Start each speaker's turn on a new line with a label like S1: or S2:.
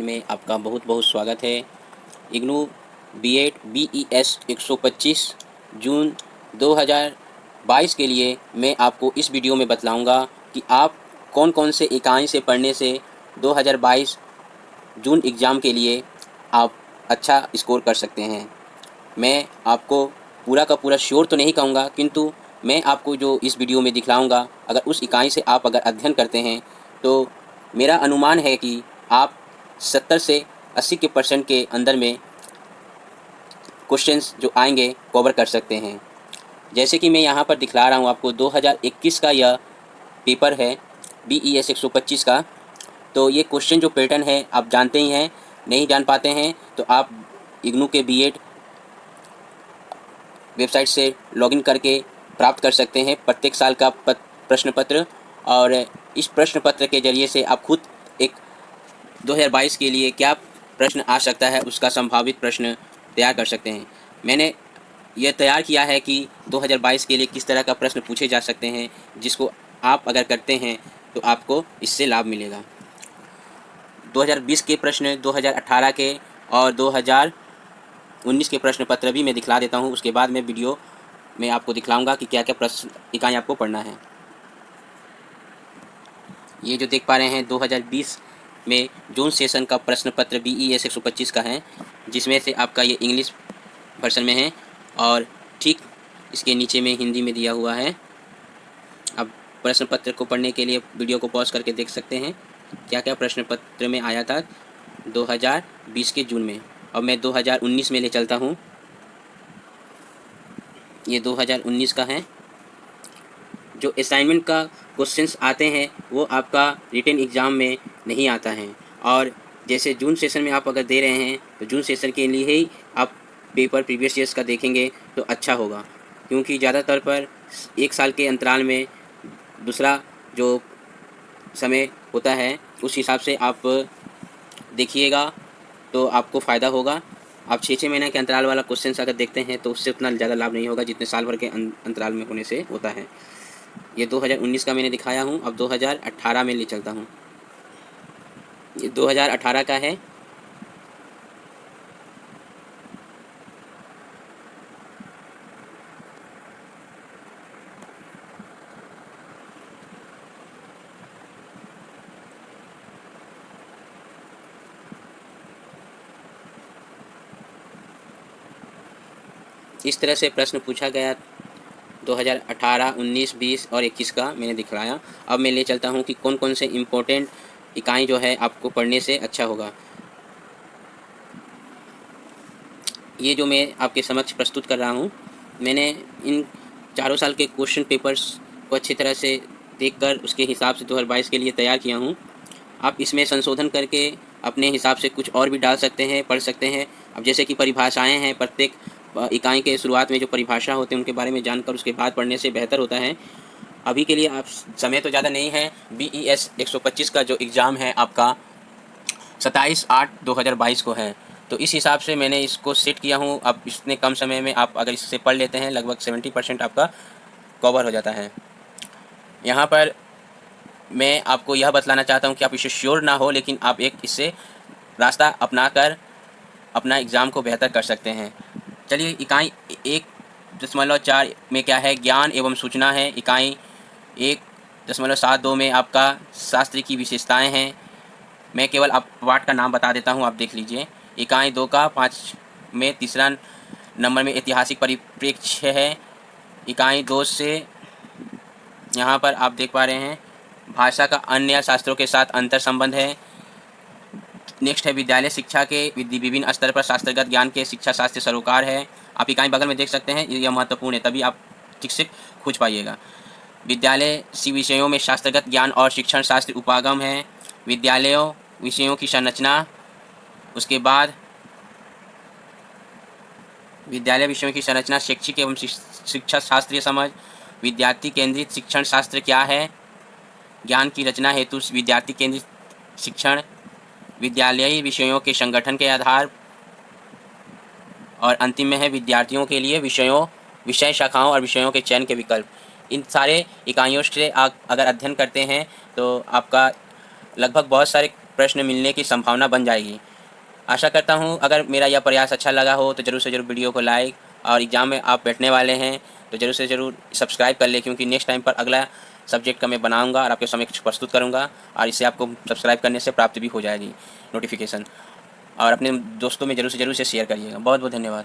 S1: में आपका बहुत बहुत स्वागत है। इग्नू बीएड BES 125 जून 2022 के लिए मैं आपको इस वीडियो में बतलाऊंगा कि आप कौन कौन से इकाई से पढ़ने से 2022 जून एग्ज़ाम के लिए आप अच्छा स्कोर कर सकते हैं। मैं आपको पूरा का पूरा श्योर तो नहीं कहूँगा, किंतु मैं आपको जो इस वीडियो में दिखलाऊंगा, अगर उस इकाई से आप अगर अध्ययन करते हैं तो मेरा अनुमान है कि आप 70 से 80% के अंदर में क्वेश्चंस जो आएंगे कवर कर सकते हैं। जैसे कि मैं यहाँ पर दिखला रहा हूँ आपको, 2021 का यह पेपर है BES 125 का। तो ये क्वेश्चन जो पैटर्न है आप जानते ही हैं। नहीं जान पाते हैं तो आप इग्नू के बीएड वेबसाइट से लॉगिन करके प्राप्त कर सकते हैं प्रत्येक साल का प्रश्न पत्र। और इस प्रश्न पत्र के ज़रिए से आप खुद एक 2022 के लिए क्या प्रश्न आ सकता है उसका संभावित प्रश्न तैयार कर सकते हैं। मैंने यह तैयार किया है कि 2022 के लिए किस तरह का प्रश्न पूछे जा सकते हैं, जिसको आप अगर करते हैं तो आपको इससे लाभ मिलेगा। 2020 के प्रश्न, 2018 के और 2019 के प्रश्न पत्र भी मैं दिखला देता हूं। उसके बाद मैं वीडियो में आपको दिखलाऊंगा कि क्या क्या प्रश्न इकाई आपको पढ़ना है। ये जो देख पा रहे हैं 2020 में जून सेशन का प्रश्न पत्र BES 125 का है, जिसमें से आपका ये इंग्लिश वर्जन में है और ठीक इसके नीचे में हिंदी में दिया हुआ है। अब प्रश्न पत्र को पढ़ने के लिए वीडियो को पॉज करके देख सकते हैं क्या क्या प्रश्न पत्र में आया था 2020 के जून में। अब मैं 2019 में ले चलता हूँ। ये 2019 का है। जो असाइनमेंट का क्वेश्चंस आते हैं वो आपका रिटन एग्ज़ाम में नहीं आता है। और जैसे जून सेशन में आप अगर दे रहे हैं तो जून सेशन के लिए ही आप पेपर प्रीवियस ईयर्स का देखेंगे तो अच्छा होगा, क्योंकि ज़्यादातर पर एक साल के अंतराल में दूसरा जो समय होता है उस हिसाब से आप देखिएगा तो आपको फ़ायदा होगा। आप 6-6 महीने के अंतराल वाला क्वेश्चन अगर देखते हैं तो उससे उतना ज़्यादा लाभ नहीं होगा जितने साल भर के अंतराल में होने से होता है। ये 2019 का मैंने दिखाया हूँ। अब 2018 में ले चलता हूँ। ये 2018 का है। इस तरह से प्रश्न पूछा गया 2018, 19, 20 और 21 का मैंने दिखलाया। अब मैं ले चलता हूँ कि कौन कौन से इम्पोर्टेंट इकाई जो है आपको पढ़ने से अच्छा होगा। ये जो मैं आपके समक्ष प्रस्तुत कर रहा हूँ, मैंने इन चारों साल के क्वेश्चन पेपर्स को अच्छी तरह से देखकर उसके हिसाब से 2022 के लिए तैयार किया हूँ। आप इसमें संशोधन करके अपने हिसाब से कुछ और भी डाल सकते हैं, पढ़ सकते हैं। अब जैसे कि परिभाषाएं हैं, प्रत्येक इकाई के शुरुआत में जो परिभाषा होते हैं उनके बारे में जानकर उसके बाद पढ़ने से बेहतर होता है। अभी के लिए आप समय तो ज़्यादा नहीं है। BES 125 का जो एग्ज़ाम है आपका 27/8/2022 को है, तो इस हिसाब से मैंने इसको सेट किया हूँ। अब इतने कम समय में आप अगर इससे पढ़ लेते हैं लगभग 70% आपका कवर हो जाता है। यहाँ पर मैं आपको यह बतलाना चाहता हूँ कि आप इसे श्योर ना हो, लेकिन आप एक इससे रास्ता अपनाकर अपना एग्ज़ाम को बेहतर कर सकते हैं। चलिए, इकाई 1.4 में क्या है, ज्ञान एवं सूचना है। इकाई 1.72 में आपका शास्त्र की विशेषताएं हैं। मैं केवल आप पाठ का नाम बता देता हूं, आप देख लीजिए। इकाई 2 का 5 में तीसरा नंबर में ऐतिहासिक परिप्रेक्ष्य है। इकाई 2 से यहाँ पर आप देख पा रहे हैं भाषा का अन्य शास्त्रों के साथ अंतर संबंध है। नेक्स्ट है विद्यालय शिक्षा के विभिन्न स्तर पर शास्त्रगत ज्ञान के शिक्षा शास्त्र सरोकार है। आप इकाई बगल में देख सकते हैं, यह महत्वपूर्ण है, तभी आप ठीक से खोज पाइएगा। विद्यालय विषयों में शास्त्रगत ज्ञान और शिक्षण शास्त्र उपागम है। विद्यालयों विषयों की संरचना, उसके बाद विद्यालय विषयों की संरचना, शैक्षिक एवं शिक्षा शास्त्रीय समझ, विद्यार्थी केंद्रित शिक्षण शास्त्र क्या है, ज्ञान की रचना हेतु विद्यार्थी केंद्रित शिक्षण, विद्यालयी विषयों के संगठन के आधार, और अंतिम में है विद्यार्थियों के लिए विषय शाखाओं और विषयों के चयन के विकल्प। इन सारे इकाइयों से आप अगर अध्ययन करते हैं तो आपका लगभग बहुत सारे प्रश्न मिलने की संभावना बन जाएगी। आशा करता हूँ अगर मेरा यह प्रयास अच्छा लगा हो तो ज़रूर से ज़रूर वीडियो को लाइक, और एग्ज़ाम में आप बैठने वाले हैं तो ज़रूर से ज़रूर सब्सक्राइब कर लें, क्योंकि नेक्स्ट टाइम पर अगला सब्जेक्ट का मैं बनाऊंगा और आपके समक्ष प्रस्तुत करूंगा, और इससे आपको सब्सक्राइब करने से प्राप्त भी हो जाएगी नोटिफिकेशन। और अपने दोस्तों में ज़रूर से ज़रूर से शेयर करिएगा। बहुत बहुत धन्यवाद।